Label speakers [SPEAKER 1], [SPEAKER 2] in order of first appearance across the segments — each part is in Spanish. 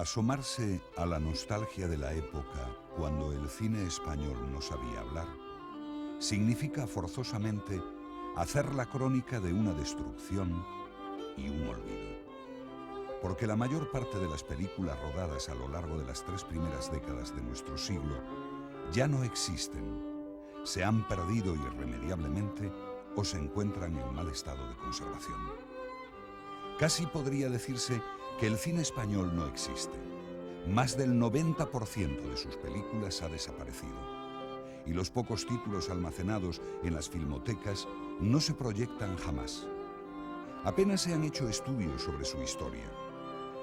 [SPEAKER 1] Asomarse a la nostalgia de la época cuando el cine español no sabía hablar significa forzosamente hacer la crónica de una destrucción y un olvido. Porque la mayor parte de las películas rodadas a lo largo de las 3 primeras décadas de nuestro siglo ya no existen, se han perdido irremediablemente o se encuentran en mal estado de conservación. Casi podría decirse que el cine español no existe. Más del 90% de sus películas ha desaparecido. Y los pocos títulos almacenados en las filmotecas no se proyectan jamás. Apenas se han hecho estudios sobre su historia.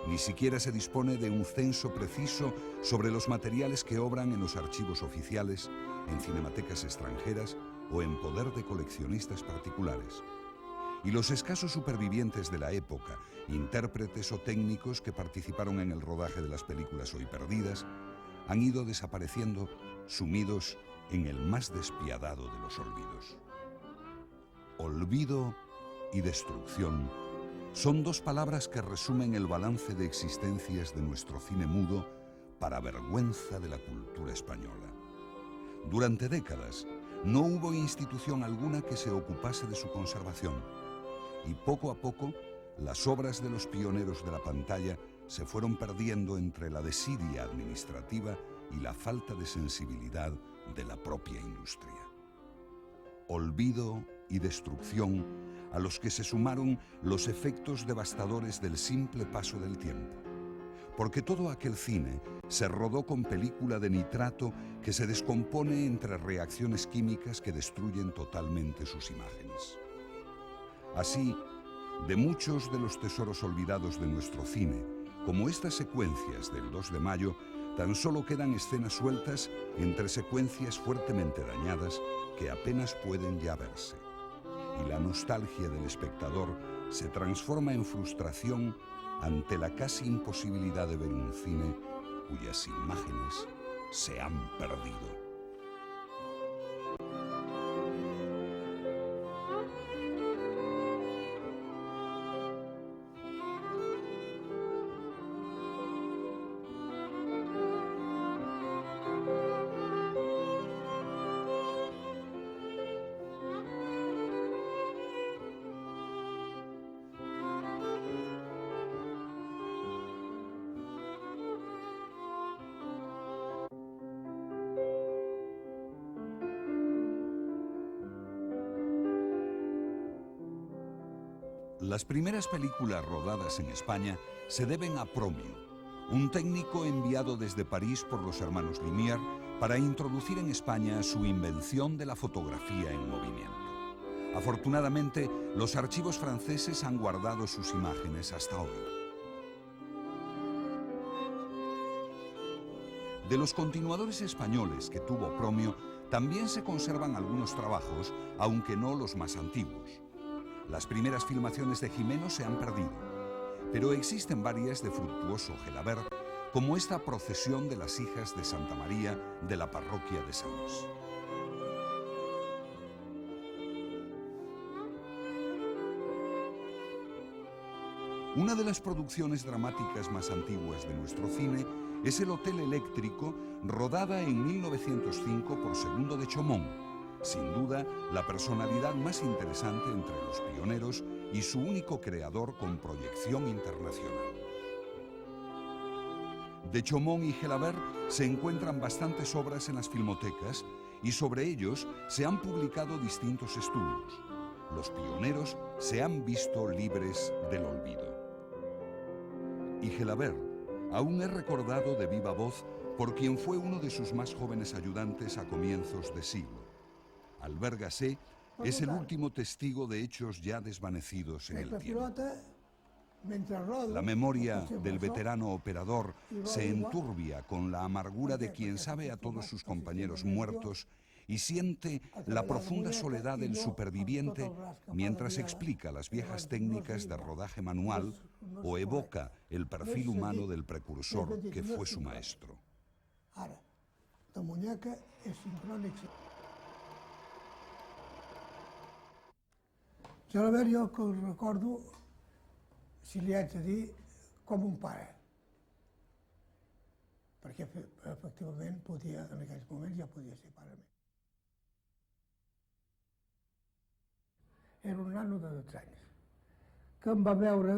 [SPEAKER 1] Ni siquiera se dispone de un censo preciso sobre los materiales que obran en los archivos oficiales, en cinematecas extranjeras o en poder de coleccionistas particulares. Y los escasos supervivientes de la época, intérpretes o técnicos que participaron en el rodaje de las películas hoy perdidas, han ido desapareciendo, sumidos en el más despiadado de los olvidos. Olvido y destrucción son 2 palabras que resumen el balance de existencias de nuestro cine mudo para vergüenza de la cultura española. Durante décadas no hubo institución alguna que se ocupase de su conservación y poco a poco las obras de los pioneros de la pantalla se fueron perdiendo entre la desidia administrativa y la falta de sensibilidad de la propia industria. Olvido y destrucción a los que se sumaron los efectos devastadores del simple paso del tiempo. Porque todo aquel cine se rodó con película de nitrato que se descompone entre reacciones químicas que destruyen totalmente sus imágenes. Así, de muchos de los tesoros olvidados de nuestro cine, como estas secuencias del 2 de mayo, tan solo quedan escenas sueltas entre secuencias fuertemente dañadas que apenas pueden ya verse. Y la nostalgia del espectador se transforma en frustración ante la casi imposibilidad de ver un cine cuyas imágenes se han perdido. Las primeras películas rodadas en España se deben a Promio, un técnico enviado desde París por los hermanos Lumière para introducir en España su invención de la fotografía en movimiento. Afortunadamente, los archivos franceses han guardado sus imágenes hasta hoy. De los continuadores españoles que tuvo Promio, también se conservan algunos trabajos, aunque no los más antiguos. Las primeras filmaciones de Gimeno se han perdido, pero existen varias de Fructuoso Gelabert, como esta procesión de las hijas de Santa María de la parroquia de Sants. Una de las producciones dramáticas más antiguas de nuestro cine es El Hotel Eléctrico, rodada en 1905 por Segundo de Chaumont, sin duda la personalidad más interesante entre los pioneros y su único creador con proyección internacional. De Chaumont y Gelabert se encuentran bastantes obras en las filmotecas y sobre ellos se han publicado distintos estudios. Los pioneros se han visto libres del olvido. Y Gelabert aún es recordado de viva voz por quien fue uno de sus más jóvenes ayudantes a comienzos de siglo. Albert Gasset es el último testigo de hechos ya desvanecidos en el tiempo. La memoria del veterano operador se enturbia con la amargura de quien sabe a todos sus compañeros muertos y siente la profunda soledad del superviviente mientras explica las viejas técnicas de rodaje manual o evoca el perfil humano del precursor que fue su maestro.
[SPEAKER 2] Gelabert jo que el recordo, si li haig de dir, com un pare. perquè efectivament podia, en aquells moments ja podia ser pare meu. Era un nano de 12 anys, que em va veure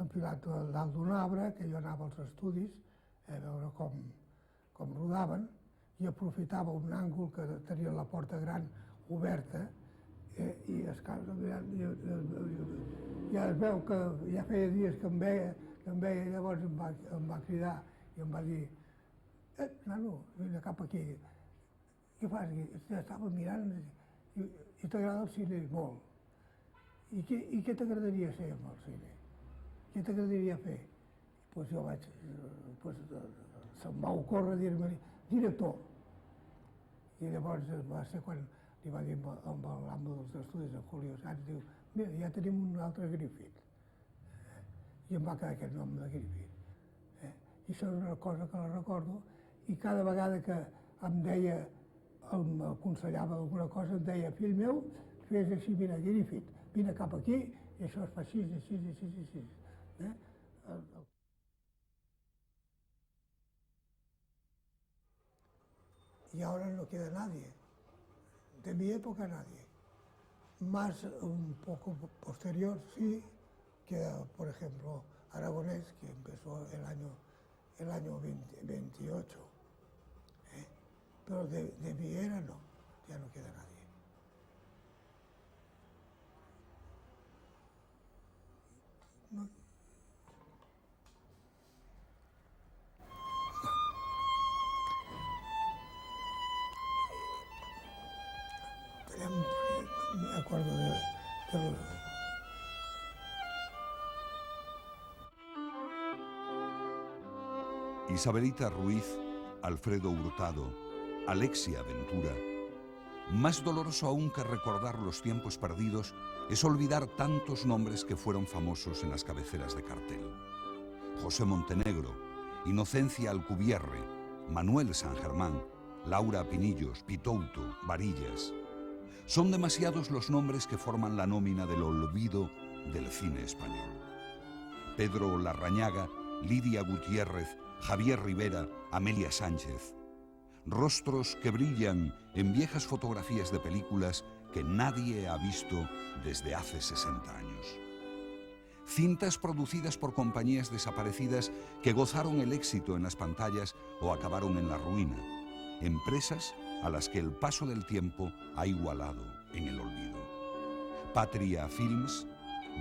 [SPEAKER 2] enfilat dalt d'un arbre, que jo anava als estudis a veure com rodaven, i aprofitava un àngol que tenia la porta gran oberta, i ja es veu que ja feia dies que em veia, llavors em va cridar i em va dir: nano, vine cap aquí, què fas aquí? Estava mirant i t'agrada el cine molt. I què t'agradaria ser amb el cine? Què t'agradaria fer? Doncs jo vaig, se'm va ocórrer dir-me director. I llavors va ser quan li va dir amb l'amo dels estudis, el Julio Sanz, diu: mira, ja tenim un altre Griffith. I em va quedar aquest nom de Griffith. I això és una cosa que la recordo, i cada vegada que em deia, m'aconsellava alguna cosa, em deia: fill meu, fes així, mira, Griffith, vine cap aquí, i això es fa així, així, així, així. Y ahora no queda nadie, de mi época nadie. Más un poco posterior sí, queda por ejemplo Aragonés, que empezó el año 28, pero de mi era no, ya no queda nadie. No. Me acuerdo de
[SPEAKER 1] Isabelita Ruiz, Alfredo Hurtado, Alexia Ventura. Más doloroso aún que recordar los tiempos perdidos es olvidar tantos nombres que fueron famosos en las cabeceras de cartel. José Montenegro, Inocencia Alcubierre, Manuel San Germán, Laura Pinillos, Pitouto, Varillas. Son demasiados los nombres que forman la nómina del olvido del cine español. Pedro Larrañaga, Lidia Gutiérrez, Javier Rivera, Amelia Sánchez. Rostros que brillan en viejas fotografías de películas que nadie ha visto desde hace 60 años. Cintas producidas por compañías desaparecidas que gozaron el éxito en las pantallas o acabaron en la ruina. Empresas a las que el paso del tiempo ha igualado en el olvido. Patria Films,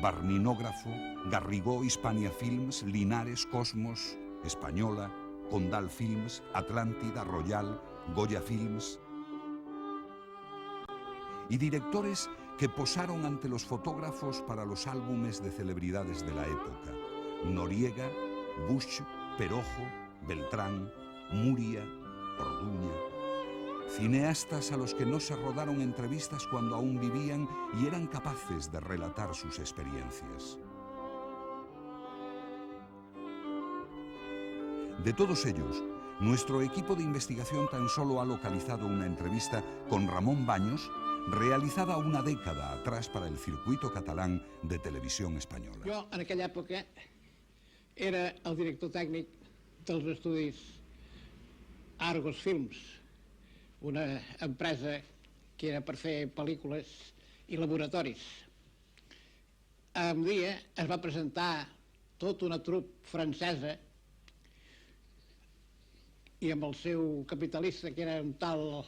[SPEAKER 1] Barninógrafo, Garrigó Hispania Films, Linares, Cosmos, Española, Condal Films, Atlántida, Royal, Goya Films. Y directores que posaron ante los fotógrafos para los álbumes de celebridades de la época. Noriega, Bush, Perojo, Beltrán, Muria, Orduña. Cineastas a los que no se rodaron entrevistas cuando aún vivían y eran capaces de relatar sus experiencias. De todos ellos, nuestro equipo de investigación tan solo ha localizado una entrevista con Ramón Baños, realizada una década atrás para el circuito catalán de televisión española.
[SPEAKER 3] Jo, en aquella època, era el director tècnic dels estudis Argos Films, una empresa que era per fer pel·lícules i laboratoris. Un dia es va presentar tota una trup francesa i amb el seu capitalista, que era un tal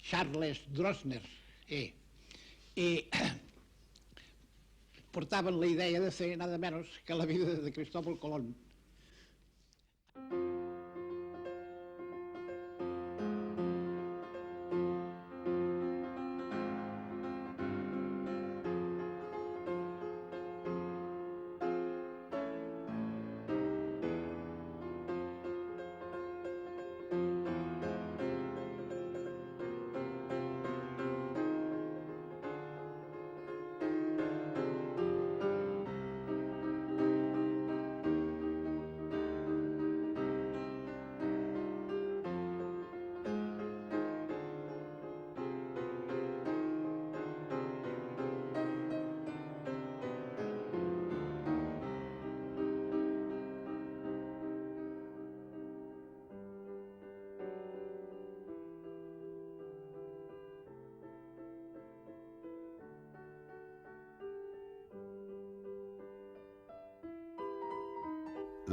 [SPEAKER 3] Charles Drosner, i portaven la idea de fer nada menos que la vida de Cristóbal Colón.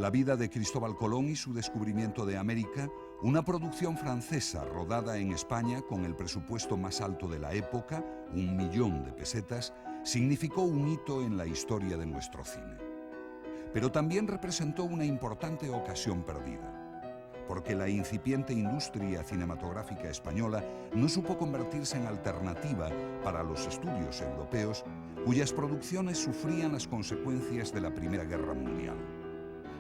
[SPEAKER 1] La vida de Cristóbal Colón y su descubrimiento de América, una producción francesa rodada en España con el presupuesto más alto de la época, 1 millón de pesetas, significó un hito en la historia de nuestro cine. Pero también representó una importante ocasión perdida, porque la incipiente industria cinematográfica española no supo convertirse en alternativa para los estudios europeos, cuyas producciones sufrían las consecuencias de la Primera Guerra Mundial.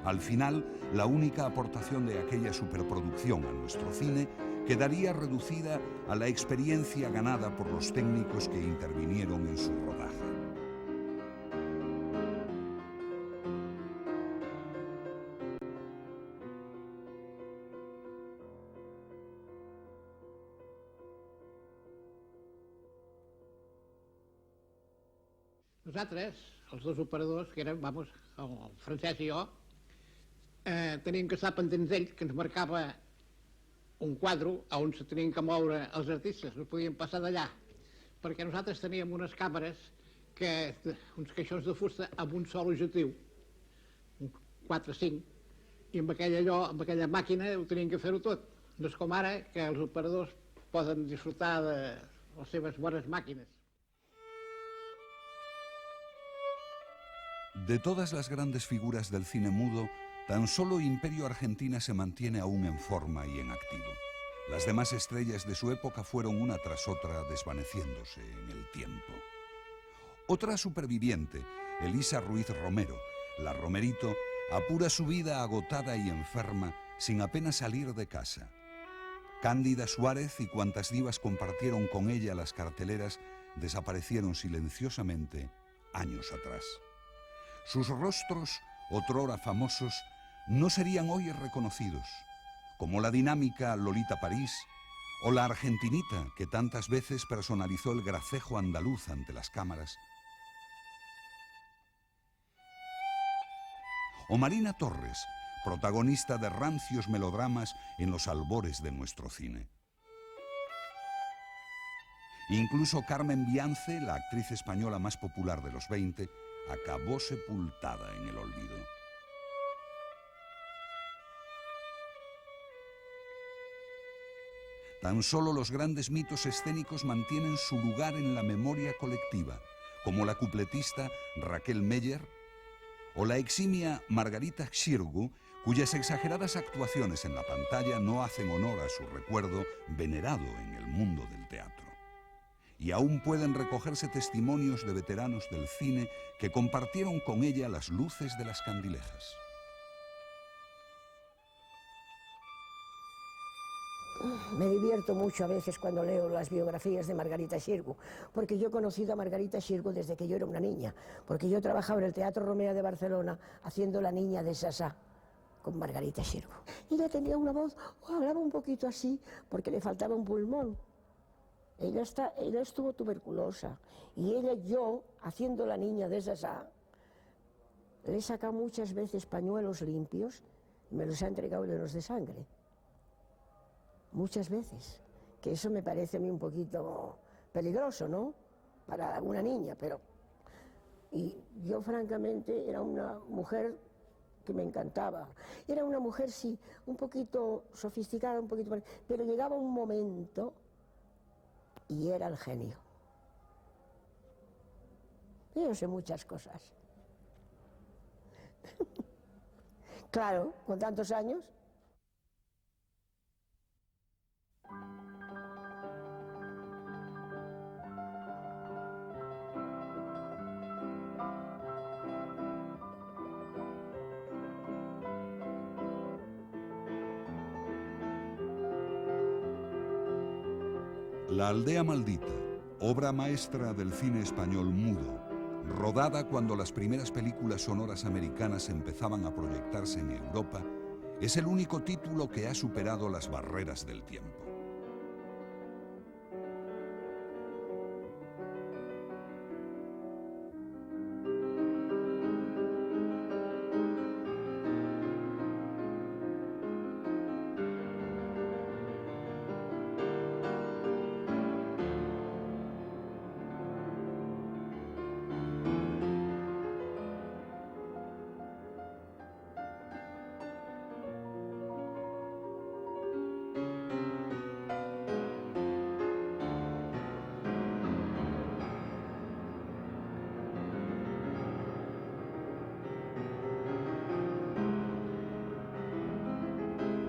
[SPEAKER 1] Al final, la única aportación de aquella superproducción a nuestro cine quedaría reducida a la experiencia ganada por los técnicos que intervinieron en su rodaje.
[SPEAKER 3] Nosaltres, els dos operadors, que érem, vamos, el Francesc i jo, teníem que estar pendents d'ell, que ens marcava un quadre on se tenien que moure els artistes, no podien passar d'allà, perquè nosaltres teníem unes càmeres, uns caixons de fusta amb un sol objectiu, un 4-5, i amb aquella màquina ho tenien que fer-ho tot. No és com ara que els operadors poden disfrutar de les seves bones màquines.
[SPEAKER 1] De todas las grandes figuras del cine mudo, tan solo Imperio Argentina se mantiene aún en forma y en activo. Las demás estrellas de su época fueron una tras otra desvaneciéndose en el tiempo. Otra superviviente, Elisa Ruiz Romero, la Romerito, apura su vida agotada y enferma sin apenas salir de casa. Cándida Suárez y cuantas divas compartieron con ella las carteleras desaparecieron silenciosamente años atrás. Sus rostros, otrora famosos, no serían hoy reconocidos, como la dinámica Lolita París o la argentinita que tantas veces personalizó el gracejo andaluz ante las cámaras, o Marina Torres, protagonista de rancios melodramas en los albores de nuestro cine. Incluso Carmen Biance, la actriz española más popular de los 20, acabó sepultada en el olvido. Tan solo los grandes mitos escénicos mantienen su lugar en la memoria colectiva, como la cupletista Raquel Meyer o la eximia Margarita Xirgu, cuyas exageradas actuaciones en la pantalla no hacen honor a su recuerdo venerado en el mundo del teatro. Y aún pueden recogerse testimonios de veteranos del cine que compartieron con ella las luces de las candilejas.
[SPEAKER 4] Me divierto mucho a veces cuando leo las biografías de Margarita Xirgu, porque yo he conocido a Margarita Xirgu desde que yo era una niña, porque yo trabajaba en el Teatro Romea de Barcelona haciendo la niña de Sasá con Margarita Xirgu. Ella tenía una voz, hablaba un poquito así, porque le faltaba un pulmón. Ella estuvo tuberculosa y yo, haciendo la niña de Sasá, le he sacado muchas veces pañuelos limpios y me los ha entregado llenos de sangre. Muchas veces, que eso me parece a mí un poquito peligroso, ¿no? Para una niña, pero... Y yo, francamente, era una mujer que me encantaba. Era una mujer, sí, un poquito sofisticada, un poquito... Pero llegaba un momento y era el genio. Yo sé muchas cosas. Claro, con tantos años...
[SPEAKER 1] La aldea maldita, obra maestra del cine español mudo, rodada cuando las primeras películas sonoras americanas empezaban a proyectarse en Europa, es el único título que ha superado las barreras del tiempo.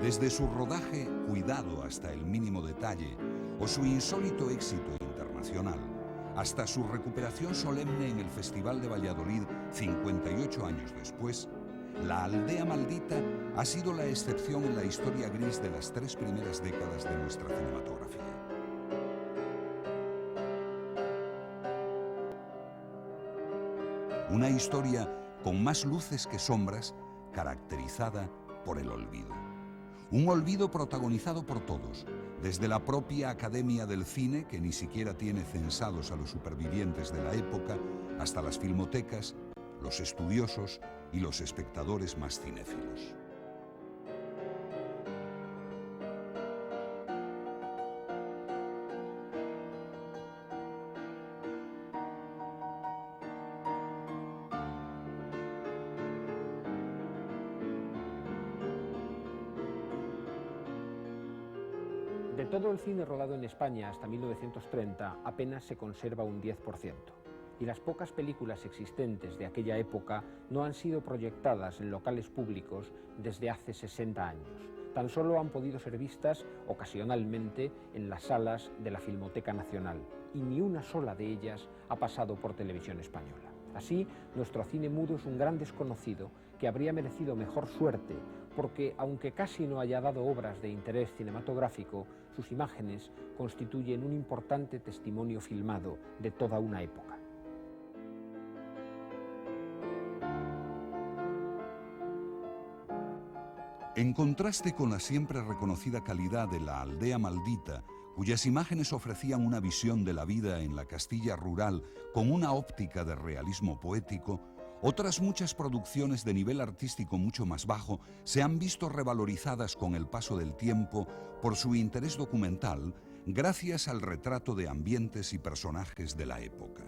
[SPEAKER 1] Desde su rodaje cuidado hasta el mínimo detalle o su insólito éxito internacional, hasta su recuperación solemne en el Festival de Valladolid 58 años después, La aldea maldita ha sido la excepción en la historia gris de las 3 primeras décadas de nuestra cinematografía. Una historia con más luces que sombras, caracterizada por el olvido. Un olvido protagonizado por todos, desde la propia Academia del Cine, que ni siquiera tiene censados a los supervivientes de la época, hasta las filmotecas, los estudiosos y los espectadores más cinéfilos.
[SPEAKER 5] De todo el cine rodado en España hasta 1930 apenas se conserva un 10%, y las pocas películas existentes de aquella época no han sido proyectadas en locales públicos desde hace 60 años. Tan solo han podido ser vistas ocasionalmente en las salas de la Filmoteca Nacional, y ni una sola de ellas ha pasado por Televisión Española. Así, nuestro cine mudo es un gran desconocido que habría merecido mejor suerte, porque aunque casi no haya dado obras de interés cinematográfico, sus imágenes constituyen un importante testimonio filmado de toda una época.
[SPEAKER 1] En contraste con la siempre reconocida calidad de La aldea maldita, cuyas imágenes ofrecían una visión de la vida en la Castilla rural con una óptica de realismo poético, otras muchas producciones de nivel artístico mucho más bajo se han visto revalorizadas con el paso del tiempo por su interés documental, gracias al retrato de ambientes y personajes de la época.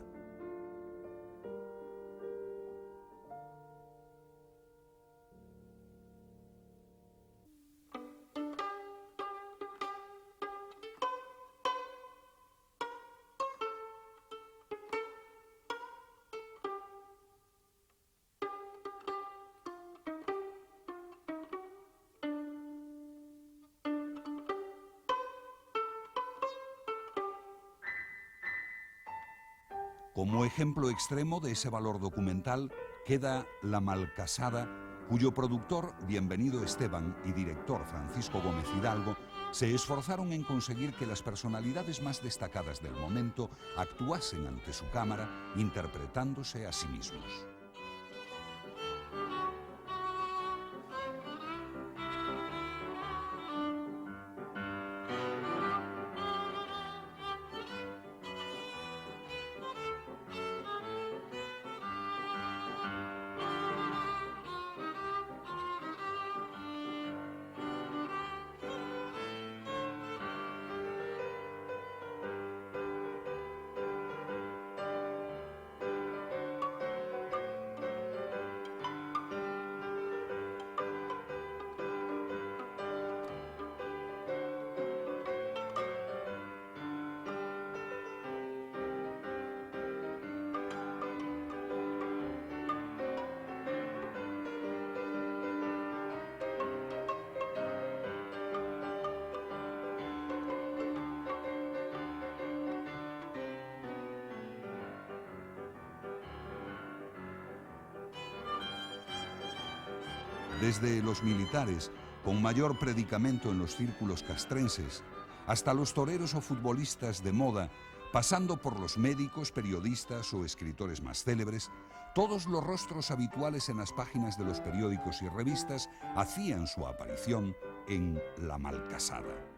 [SPEAKER 1] Como ejemplo extremo de ese valor documental queda La Malcasada, cuyo productor, Bienvenido Esteban, y director, Francisco Gómez Hidalgo, se esforzaron en conseguir que las personalidades más destacadas del momento actuasen ante su cámara, interpretándose a sí mismos. Desde los militares, con mayor predicamento en los círculos castrenses, hasta los toreros o futbolistas de moda, pasando por los médicos, periodistas o escritores más célebres, todos los rostros habituales en las páginas de los periódicos y revistas hacían su aparición en La Malcasada.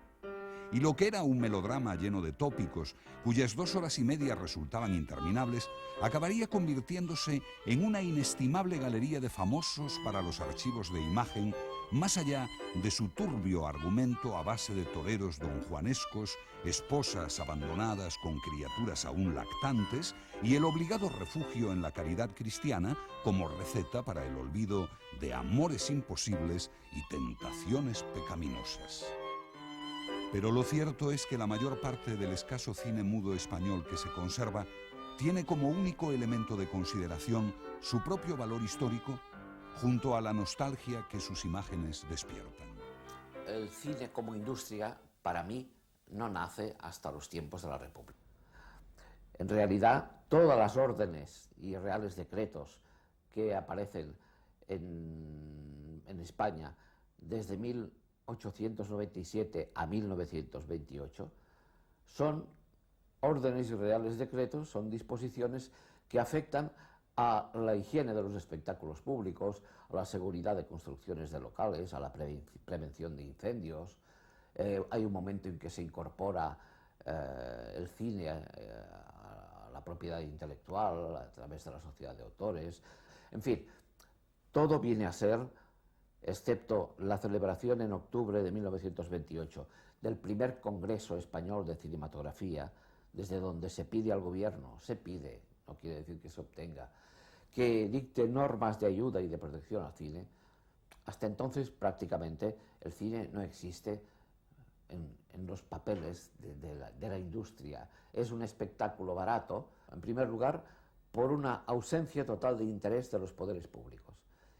[SPEAKER 1] Y lo que era un melodrama lleno de tópicos, cuyas 2 horas y media resultaban interminables, acabaría convirtiéndose en una inestimable galería de famosos para los archivos de imagen, más allá de su turbio argumento a base de toreros donjuanescos, esposas abandonadas con criaturas aún lactantes y el obligado refugio en la caridad cristiana como receta para el olvido de amores imposibles y tentaciones pecaminosas. Pero lo cierto es que la mayor parte del escaso cine mudo español que se conserva tiene como único elemento de consideración su propio valor histórico junto a la nostalgia que sus imágenes despiertan.
[SPEAKER 6] el cine como industria, para mí, no nace hasta los tiempos de la República. En realidad, todas las órdenes y reales decretos que aparecen en España desde 1897 a 1928 son órdenes y reales decretos, son disposiciones que afectan a la higiene de los espectáculos públicos, a la seguridad de construcciones de locales, a la prevención de incendios. Hay un momento en que se incorpora el cine a la propiedad intelectual a través de la sociedad de autores. En fin, todo viene a ser, excepto la celebración en octubre de 1928 del primer Congreso Español de Cinematografía, desde donde se pide al gobierno, no quiere decir que se obtenga, que dicte normas de ayuda y de protección al cine. Hasta entonces prácticamente el cine no existe en los papeles de la industria. Es un espectáculo barato, en primer lugar, por una ausencia total de interés de los poderes públicos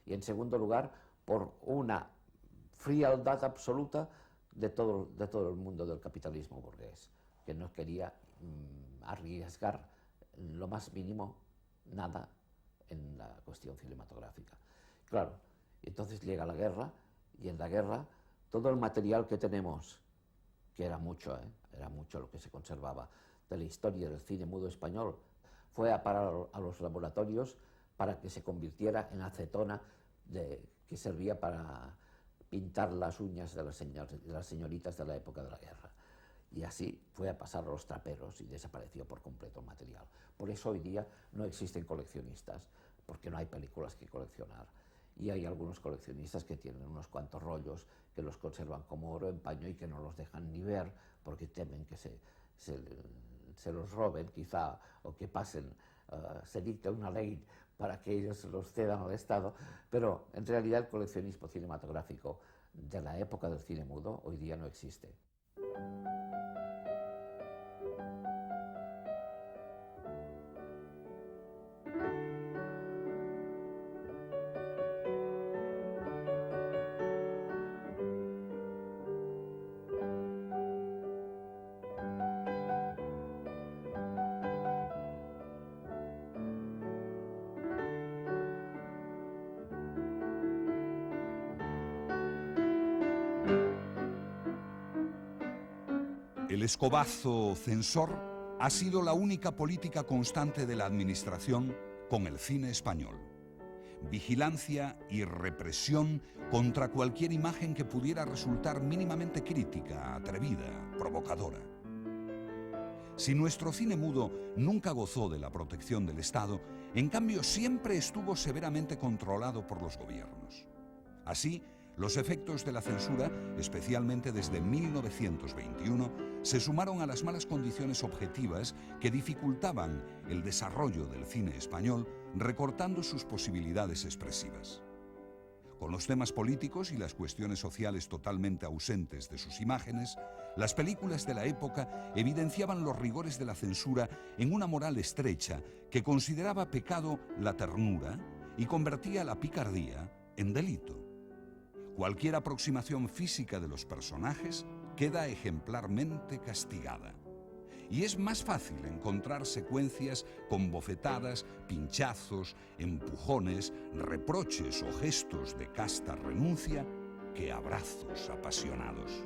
[SPEAKER 6] y en segundo lugar, por una frialdad absoluta de todo el mundo del capitalismo burgués, que no quería arriesgar lo más mínimo nada en la cuestión cinematográfica. Claro, entonces llega la guerra y en la guerra todo el material que tenemos, que era mucho lo que se conservaba de la historia del cine mudo español, fue a parar a los laboratorios para que se convirtiera en acetona que servía para pintar las uñas de las señoritas de la época de la guerra. Y así fue a pasar a los traperos y desapareció por completo el material. Por eso hoy día no existen coleccionistas, porque no hay películas que coleccionar. Y hay algunos coleccionistas que tienen unos cuantos rollos que los conservan como oro en paño y que no los dejan ni ver porque temen que se los roben quizá o que pasen, se dicte una ley para que ellos los cedan al Estado, pero en realidad el coleccionismo cinematográfico de la época del cine mudo hoy día no existe.
[SPEAKER 1] El escobazo censor ha sido la única política constante de la administración con el cine español. Vigilancia y represión contra cualquier imagen que pudiera resultar mínimamente crítica, atrevida, provocadora. Si nuestro cine mudo nunca gozó de la protección del Estado, en cambio siempre estuvo severamente controlado por los gobiernos. Así, los efectos de la censura, especialmente desde 1921, se sumaron a las malas condiciones objetivas que dificultaban el desarrollo del cine español, recortando sus posibilidades expresivas. Con los temas políticos y las cuestiones sociales totalmente ausentes de sus imágenes, las películas de la época evidenciaban los rigores de la censura en una moral estrecha que consideraba pecado la ternura y convertía la picardía en delito. Cualquier aproximación física de los personajes queda ejemplarmente castigada. Y es más fácil encontrar secuencias con bofetadas, pinchazos, empujones, reproches o gestos de casta renuncia que abrazos apasionados.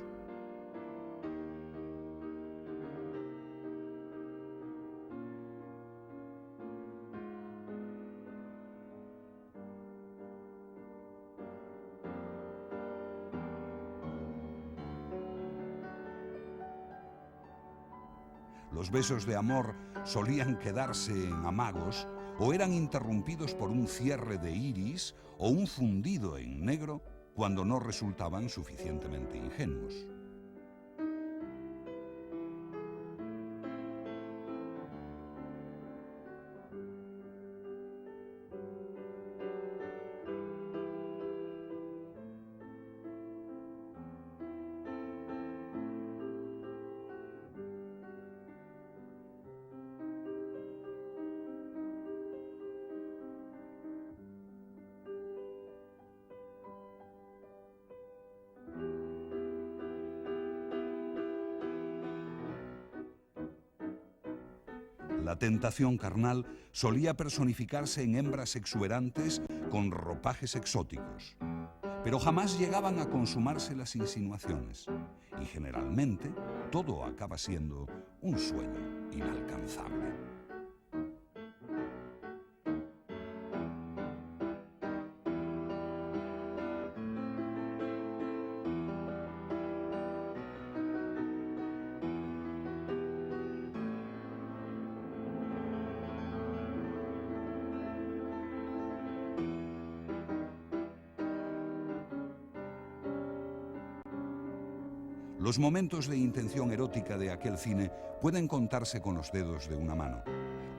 [SPEAKER 1] Los besos de amor solían quedarse en amagos o eran interrumpidos por un cierre de iris o un fundido en negro cuando no resultaban suficientemente ingenuos. La tentación carnal solía personificarse en hembras exuberantes con ropajes exóticos, pero jamás llegaban a consumarse las insinuaciones, y generalmente todo acaba siendo un sueño inalcanzable. Los momentos de intención erótica de aquel cine pueden contarse con los dedos de una mano,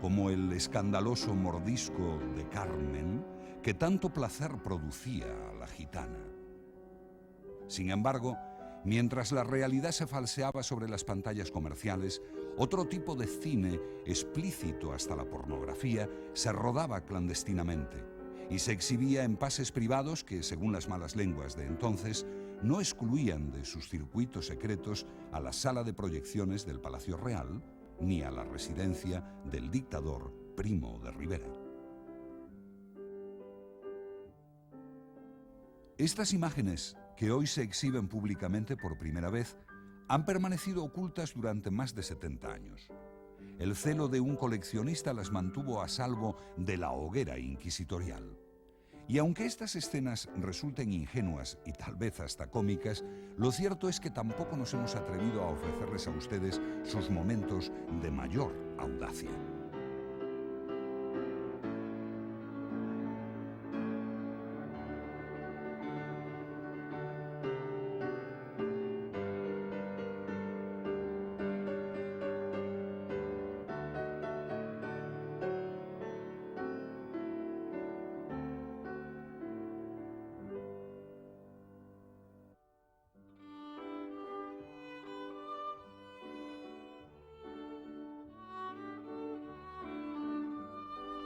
[SPEAKER 1] como el escandaloso mordisco de Carmen, que tanto placer producía a la gitana. Sin embargo, mientras la realidad se falseaba sobre las pantallas comerciales, otro tipo de cine, explícito hasta la pornografía, se rodaba clandestinamente y se exhibía en pases privados que, según las malas lenguas de entonces, no excluían de sus circuitos secretos a la sala de proyecciones del Palacio Real ni a la residencia del dictador Primo de Rivera. Estas imágenes, que hoy se exhiben públicamente por primera vez, han permanecido ocultas durante más de 70 años. El celo de un coleccionista las mantuvo a salvo de la hoguera inquisitorial. Y aunque estas escenas resulten ingenuas y tal vez hasta cómicas, lo cierto es que tampoco nos hemos atrevido a ofrecerles a ustedes sus momentos de mayor audacia.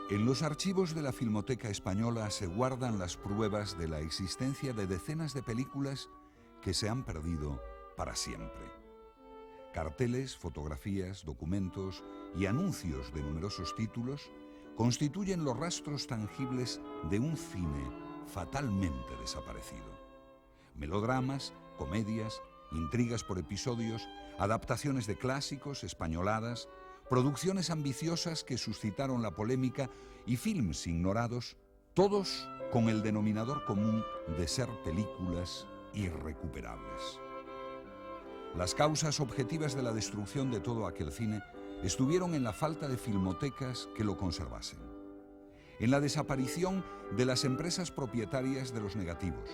[SPEAKER 1] En los archivos de la Filmoteca Española se guardan las pruebas de la existencia de decenas de películas que se han perdido para siempre. Carteles, fotografías, documentos y anuncios de numerosos títulos constituyen los rastros tangibles de un cine fatalmente desaparecido. Melodramas, comedias, intrigas por episodios, adaptaciones de clásicos, españoladas, producciones ambiciosas que suscitaron la polémica y films ignorados, todos con el denominador común de ser películas irrecuperables. Las causas objetivas de la destrucción de todo aquel cine estuvieron en la falta de filmotecas que lo conservasen, en la desaparición de las empresas propietarias de los negativos,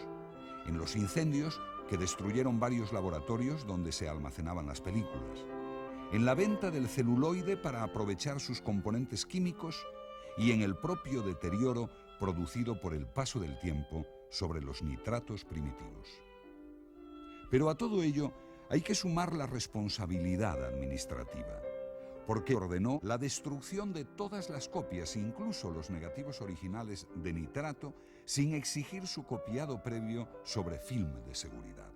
[SPEAKER 1] en los incendios que destruyeron varios laboratorios donde se almacenaban las películas, en la venta del celuloide para aprovechar sus componentes químicos y en el propio deterioro producido por el paso del tiempo sobre los nitratos primitivos. Pero a todo ello hay que sumar la responsabilidad administrativa, porque ordenó la destrucción de todas las copias, incluso los negativos originales de nitrato, sin exigir su copiado previo sobre film de seguridad.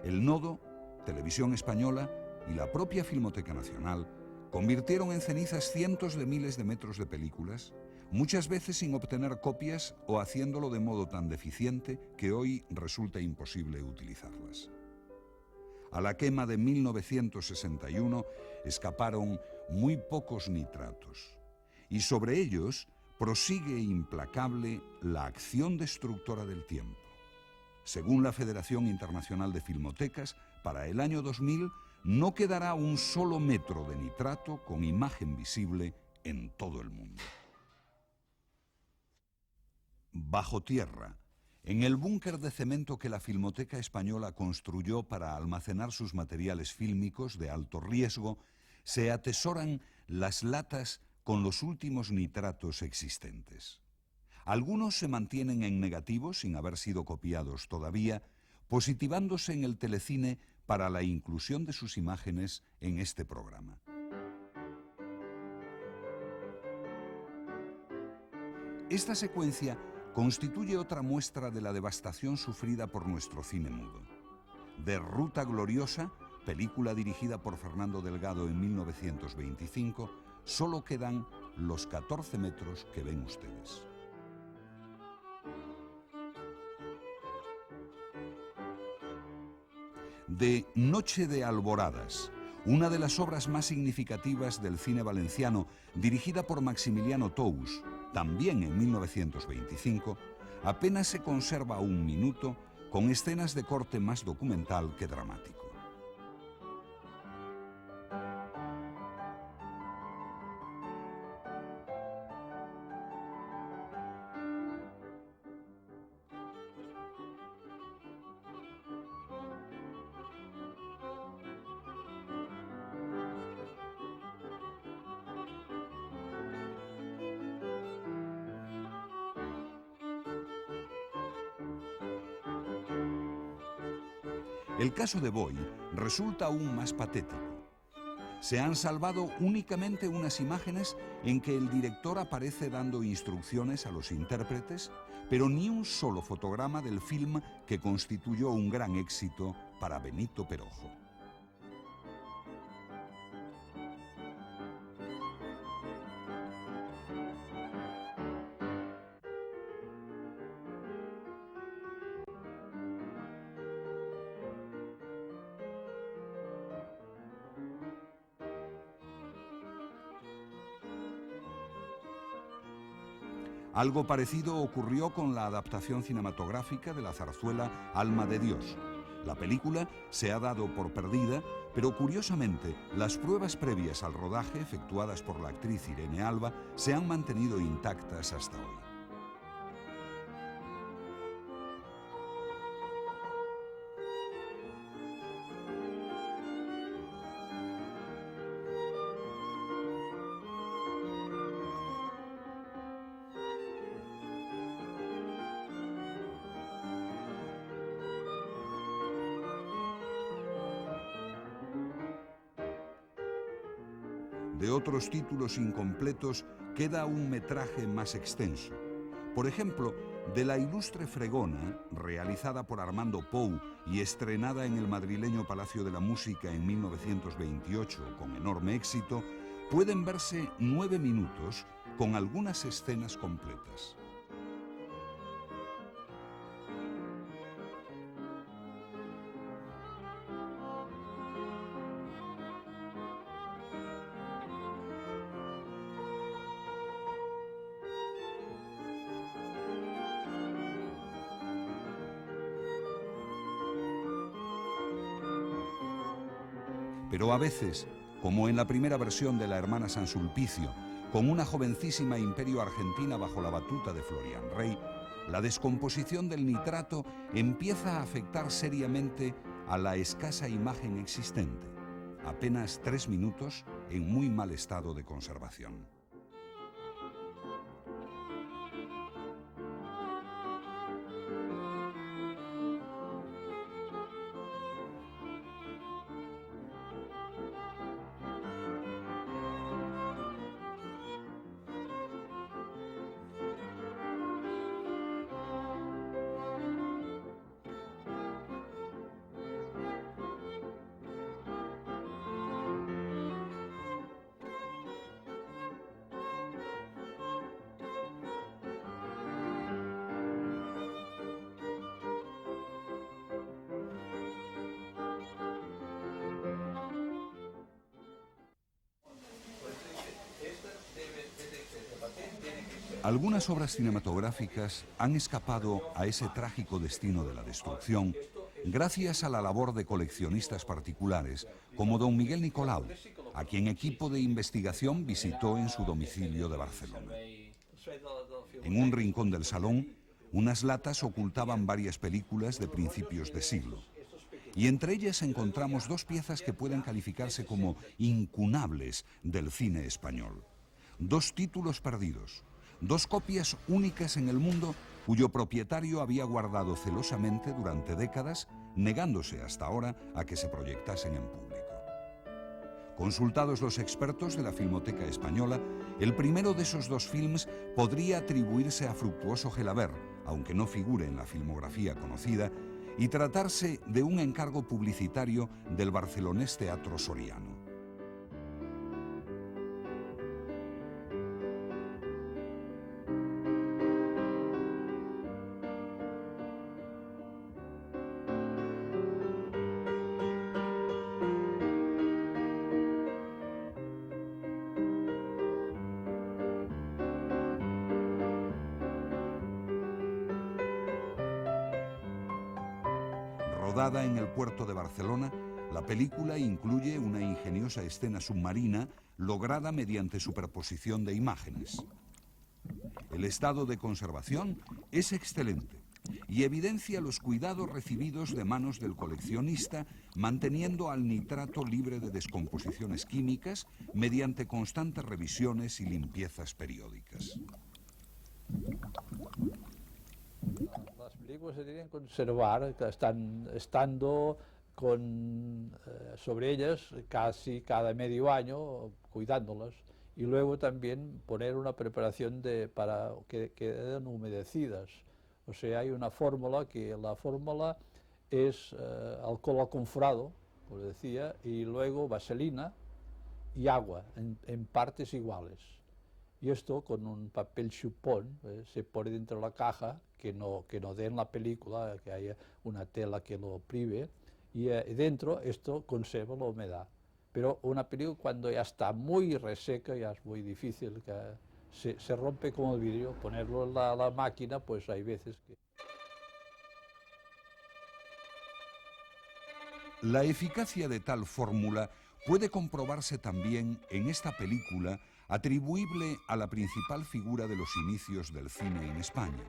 [SPEAKER 1] El Nodo, Televisión Española y la propia Filmoteca Nacional convirtieron en cenizas cientos de miles de metros de películas, muchas veces sin obtener copias o haciéndolo de modo tan deficiente que hoy resulta imposible utilizarlas. A la quema de 1961 escaparon muy pocos nitratos y sobre ellos prosigue implacable la acción destructora del tiempo. Según la Federación Internacional de Filmotecas, para el año 2000 no quedará un solo metro de nitrato con imagen visible en todo el mundo. Bajo tierra, en el búnker de cemento que la Filmoteca Española construyó para almacenar sus materiales fílmicos de alto riesgo, se atesoran las latas con los últimos nitratos existentes. Algunos se mantienen en negativo sin haber sido copiados todavía, positivándose en el telecine para la inclusión de sus imágenes en este programa. Esta secuencia constituye otra muestra de la devastación sufrida por nuestro cine mudo. De Ruta Gloriosa película dirigida por Fernando Delgado en 1925, solo quedan los 14 metros que ven ustedes. De Noche de Alboradas, una de las obras más significativas del cine valenciano, dirigida por Maximiliano Tous, también en 1925, apenas se conserva un minuto, con escenas de corte más documental que dramático. El caso de Boy resulta aún más patético. Se han salvado únicamente unas imágenes en que el director aparece dando instrucciones a los intérpretes, pero ni un solo fotograma del film que constituyó un gran éxito para Benito Perojo. Algo parecido ocurrió con la adaptación cinematográfica de la zarzuela Alma de Dios. La película se ha dado por perdida, pero curiosamente las pruebas previas al rodaje efectuadas por la actriz Irene Alba se han mantenido intactas hasta hoy. De otros títulos incompletos queda un metraje más extenso. Por ejemplo, de La ilustre Fregona, realizada por Armando Pou y estrenada en el madrileño Palacio de la Música en 1928 con enorme éxito, pueden verse 9 minutos con algunas escenas completas. Pero a veces, como en la primera versión de La hermana San Sulpicio, con una jovencísima Imperio Argentina bajo la batuta de Florian Rey, la descomposición del nitrato empieza a afectar seriamente a la escasa imagen existente. Apenas 3 minutos en muy mal estado de conservación. Algunas obras cinematográficas han escapado a ese trágico destino de la destrucción gracias a la labor de coleccionistas particulares como don Miguel Nicolau, a quien equipo de investigación visitó en su domicilio de Barcelona. En un rincón del salón, unas latas ocultaban varias películas de principios de siglo. Y entre ellas encontramos 2 piezas que pueden calificarse como incunables del cine español. 2 títulos perdidos. 2 copias únicas en el mundo cuyo propietario había guardado celosamente durante décadas, negándose hasta ahora a que se proyectasen en público. Consultados los expertos de la Filmoteca Española, el primero de esos 2 films podría atribuirse a Fructuoso Gelabert, aunque no figure en la filmografía conocida, y tratarse de un encargo publicitario del barcelonés Teatro Soriano. Rodada en el puerto de Barcelona, la película incluye una ingeniosa escena submarina lograda mediante superposición de imágenes. El estado de conservación es excelente y evidencia los cuidados recibidos de manos del coleccionista, manteniendo al nitrato libre de descomposiciones químicas mediante constantes revisiones y limpiezas periódicas.
[SPEAKER 7] Las películas se tienen que conservar, estando sobre ellas casi cada medio año, cuidándolas, y luego también poner una preparación para que queden humedecidas. O sea, hay una fórmula la fórmula es alcohol alcanforado, como decía, y luego vaselina y agua en partes iguales. Y esto con un papel chupón se pone dentro de la caja, que no dé en la película, que haya una tela que lo prive, y dentro esto conserva la humedad. Pero una película cuando ya está muy reseca ya es muy difícil, que se rompe como el vidrio. Ponerlo en la máquina, pues hay veces que...
[SPEAKER 1] La eficacia de tal fórmula puede comprobarse también en esta película, atribuible a la principal figura de los inicios del cine en España,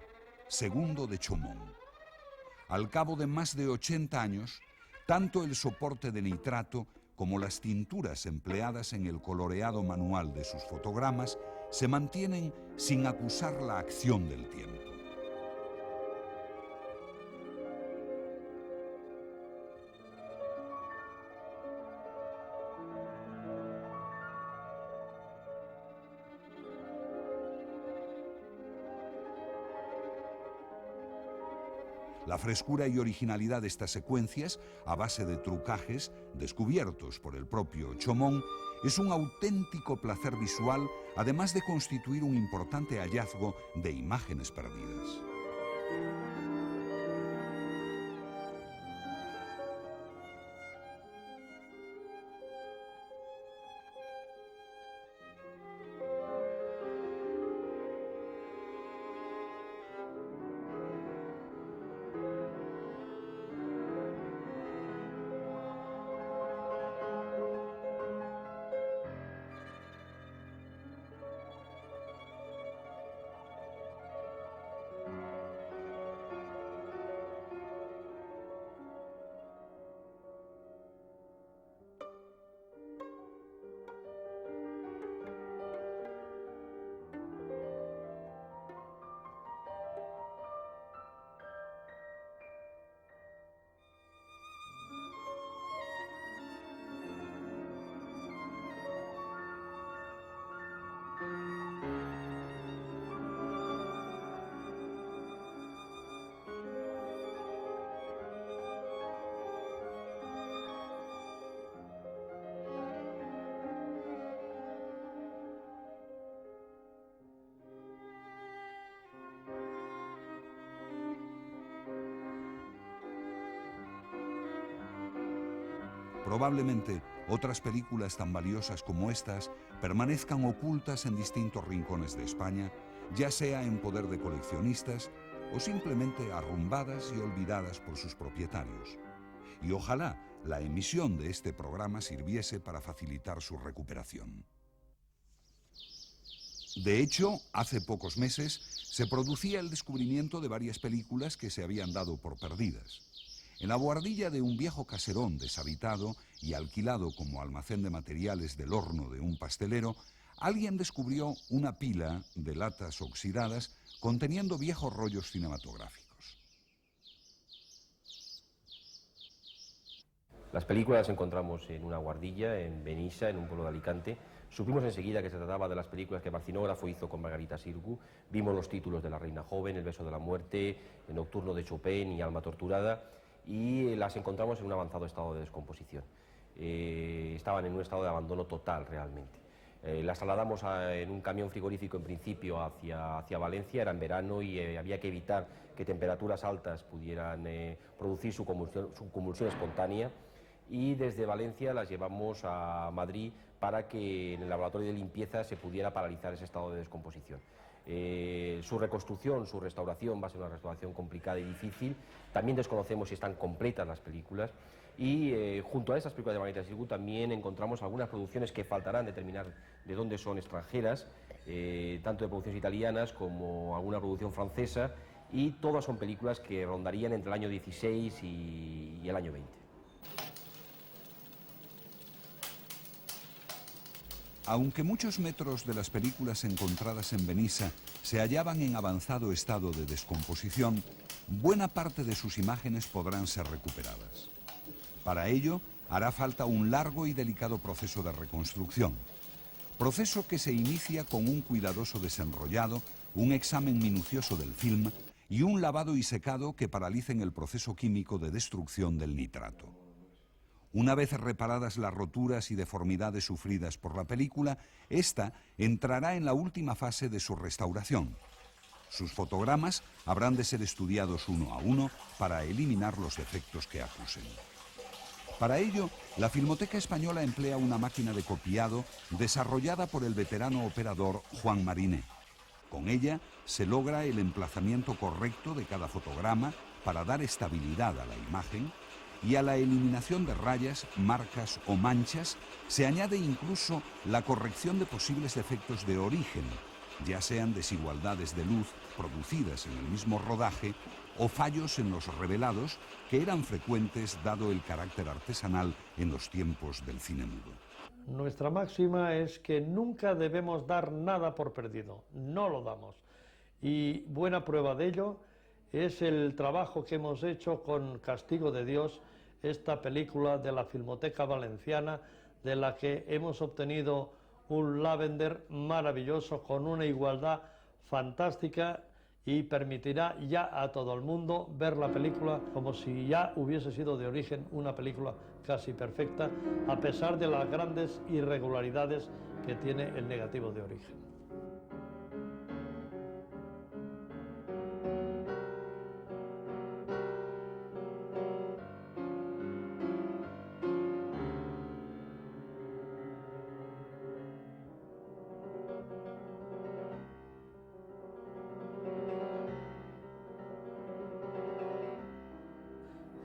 [SPEAKER 1] Segundo de Chomón. Al cabo de más de 80 años, tanto el soporte de nitrato como las tinturas empleadas en el coloreado manual de sus fotogramas se mantienen sin acusar la acción del tiempo. La frescura y originalidad de estas secuencias, a base de trucajes descubiertos por el propio Chomón, es un auténtico placer visual, además de constituir un importante hallazgo de imágenes perdidas. Probablemente otras películas tan valiosas como estas permanezcan ocultas en distintos rincones de España, ya sea en poder de coleccionistas o simplemente arrumbadas y olvidadas por sus propietarios. Y ojalá la emisión de este programa sirviese para facilitar su recuperación. De hecho, hace pocos meses se producía el descubrimiento de varias películas que se habían dado por perdidas. En la buhardilla de un viejo caserón deshabitado y alquilado como almacén de materiales del horno de un pastelero, alguien descubrió una pila de latas oxidadas conteniendo viejos rollos cinematográficos.
[SPEAKER 8] Las películas las encontramos en una buhardilla, en Benissa, en un pueblo de Alicante. Supimos enseguida que se trataba de las películas que Barcinógrafo hizo con Margarita Xirgu. Vimos los títulos de La reina joven, El beso de la muerte, El nocturno de Chopin y Alma torturada. y las encontramos en un avanzado estado de descomposición. Estaban en un estado de abandono total realmente. Las trasladamos en un camión frigorífico en principio hacia Valencia, era en verano y había que evitar que temperaturas altas pudieran producir su combustión espontánea, y desde Valencia las llevamos a Madrid para que en el laboratorio de limpieza se pudiera paralizar ese estado de descomposición. Su reconstrucción, su restauración va a ser una restauración complicada y difícil. También desconocemos si están completas las películas, y junto a estas películas de Margarita Xirgu también encontramos algunas producciones que faltarán determinar de dónde son, extranjeras, tanto de producciones italianas como alguna producción francesa, y todas son películas que rondarían entre el año 16 y el año 20.
[SPEAKER 1] Aunque muchos metros de las películas encontradas en Benissa se hallaban en avanzado estado de descomposición, buena parte de sus imágenes podrán ser recuperadas. Para ello, hará falta un largo y delicado proceso de reconstrucción. Proceso que se inicia con un cuidadoso desenrollado, un examen minucioso del film y un lavado y secado que paralicen el proceso químico de destrucción del nitrato. Una vez reparadas las roturas y deformidades sufridas por la película, esta entrará en la última fase de su restauración. Sus fotogramas habrán de ser estudiados uno a uno para eliminar los defectos que acusen. Para ello, la Filmoteca Española emplea una máquina de copiado desarrollada por el veterano operador Juan Mariné. Con ella se logra el emplazamiento correcto de cada fotograma para dar estabilidad a la imagen, y a la eliminación de rayas, marcas o manchas se añade incluso la corrección de posibles defectos de origen, ya sean desigualdades de luz producidas en el mismo rodaje o fallos en los revelados que eran frecuentes dado el carácter artesanal en los tiempos del cine mudo.
[SPEAKER 9] Nuestra máxima es que nunca debemos dar nada por perdido, no lo damos. Y buena prueba de ello es el trabajo que hemos hecho con Castigo de Dios, esta película de la Filmoteca Valenciana, de la que hemos obtenido un Lavender maravilloso con una igualdad fantástica, y permitirá ya a todo el mundo ver la película como si ya hubiese sido de origen una película casi perfecta, a pesar de las grandes irregularidades que tiene el negativo de origen.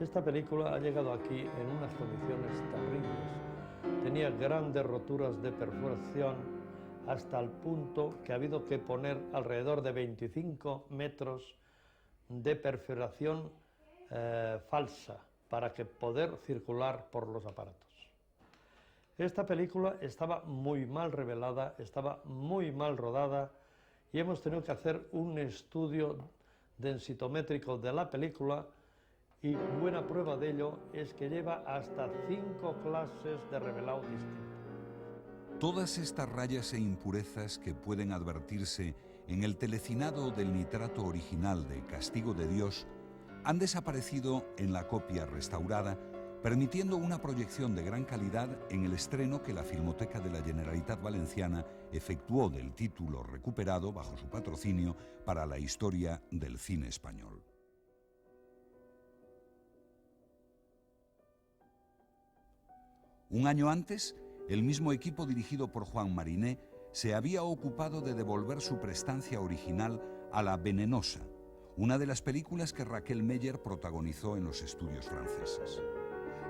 [SPEAKER 9] Esta película ha llegado aquí en unas condiciones terribles. Tenía grandes roturas de perforación hasta el punto que ha habido que poner alrededor de 25 metros de perforación falsa para que poder circular por los aparatos. Esta película estaba muy mal revelada, estaba muy mal rodada, y hemos tenido que hacer un estudio densitométrico de la película, y buena prueba de ello es que lleva hasta 5 clases de revelado distinto.
[SPEAKER 1] Todas estas rayas e impurezas que pueden advertirse en el telecinado del nitrato original de Castigo de Dios han desaparecido en la copia restaurada, permitiendo una proyección de gran calidad en el estreno que la Filmoteca de la Generalitat Valenciana efectuó del título recuperado bajo su patrocinio para la historia del cine español. Un año antes, el mismo equipo dirigido por Juan Mariné se había ocupado de devolver su prestancia original a La Venenosa, una de las películas que Raquel Meyer protagonizó en los estudios franceses.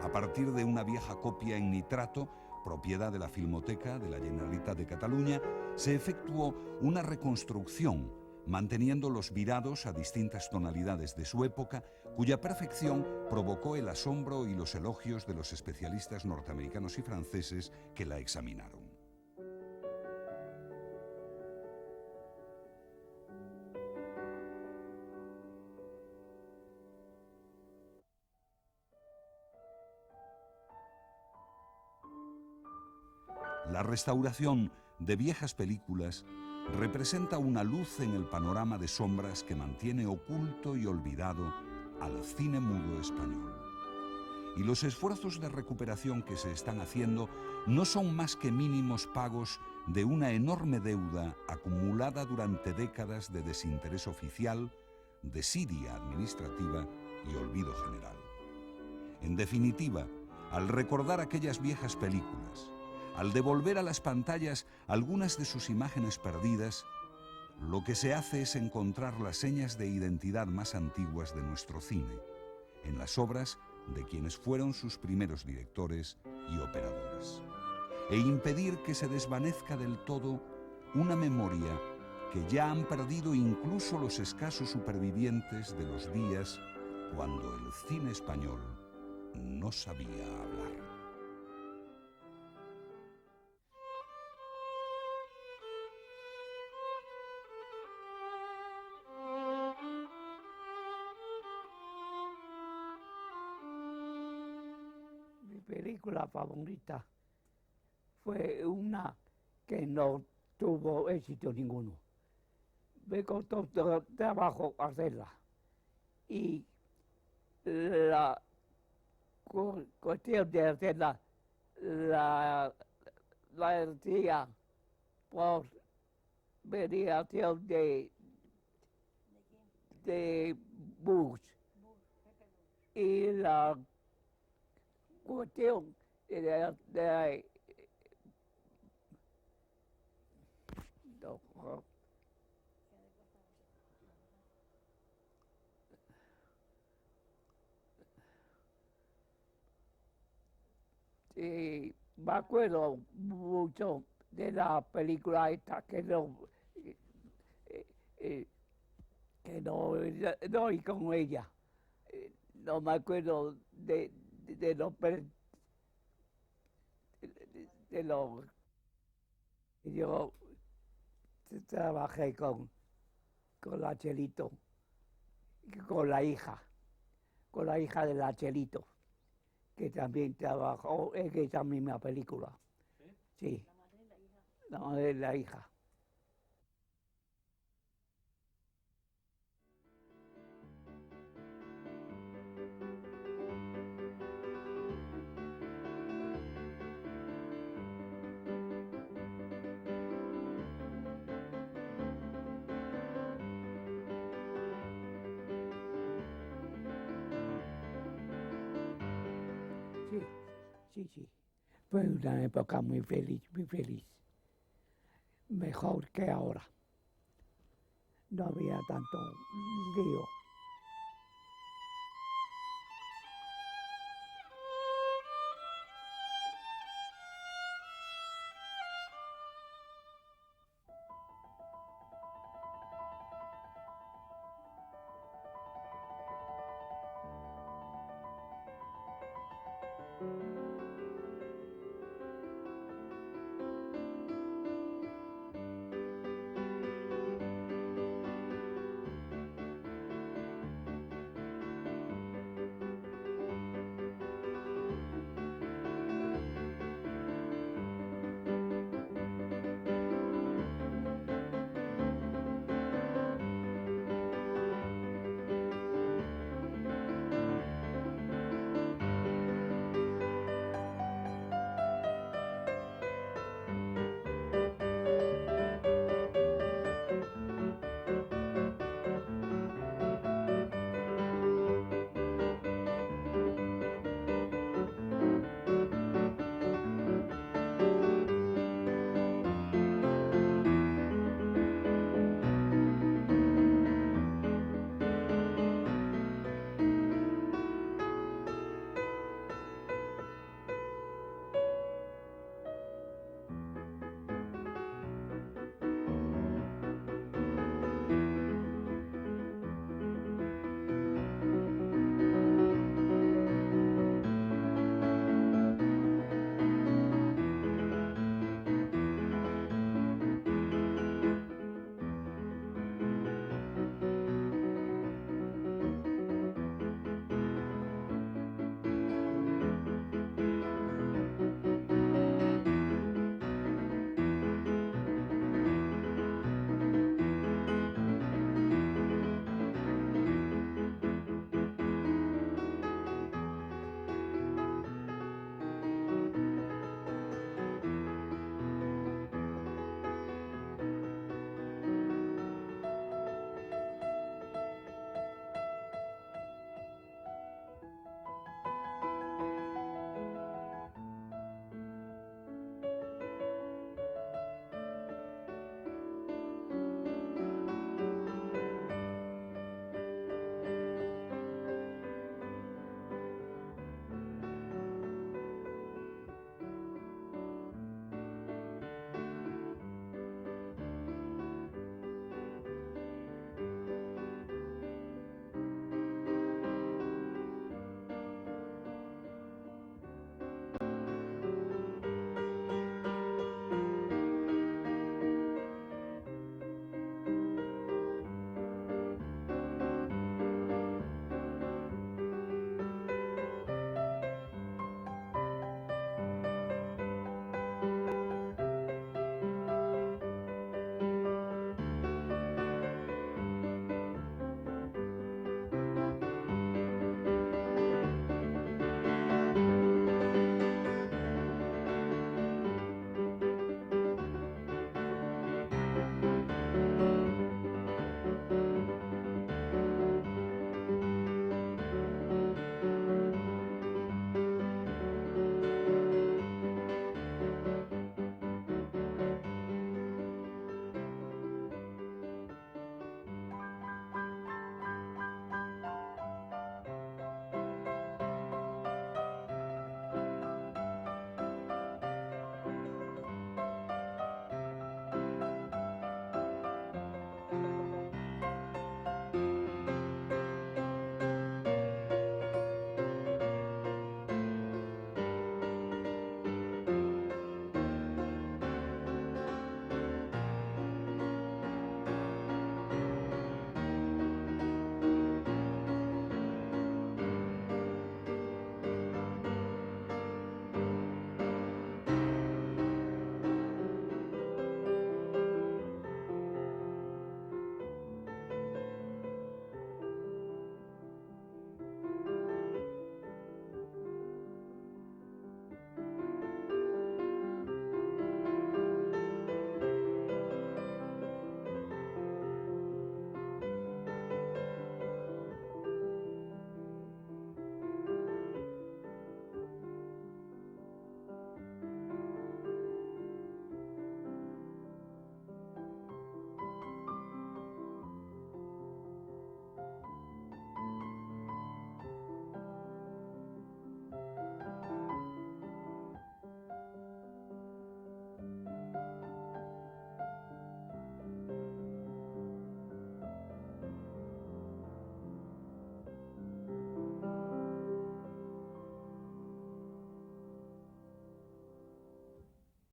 [SPEAKER 1] A partir de una vieja copia en nitrato, propiedad de la Filmoteca de la Generalitat de Cataluña, se efectuó una reconstrucción, manteniendo los virados a distintas tonalidades de su época, cuya perfección provocó el asombro y los elogios de los especialistas norteamericanos y franceses que la examinaron. La restauración de viejas películas representa una luz en el panorama de sombras que mantiene oculto y olvidado al cine mudo español. y los esfuerzos de recuperación que se están haciendo no son más que mínimos pagos de una enorme deuda acumulada durante décadas de desinterés oficial, desidia administrativa y olvido general. En definitiva, al recordar aquellas viejas películas, al devolver a las pantallas algunas de sus imágenes perdidas, lo que se hace es encontrar las señas de identidad más antiguas de nuestro cine, en las obras de quienes fueron sus primeros directores y operadores, e impedir que se desvanezca del todo una memoria que ya han perdido incluso los escasos supervivientes de los días cuando el cine español no sabía hablar.
[SPEAKER 10] Mi película favorita fue una que no tuvo éxito ninguno. Me costó trabajo hacerla. Y la cuestión de hacerla la hacía por mediación de Bush. Y la cuestión me acuerdo mucho de la película esta que no y con ella. No me acuerdo de lo yo trabajé con la Chelito, con la hija de la Chelito, que también trabajó en esa misma película. Sí. La madre de la hija. Sí. Fue una época muy feliz, muy feliz. Mejor que ahora. No había tanto lío.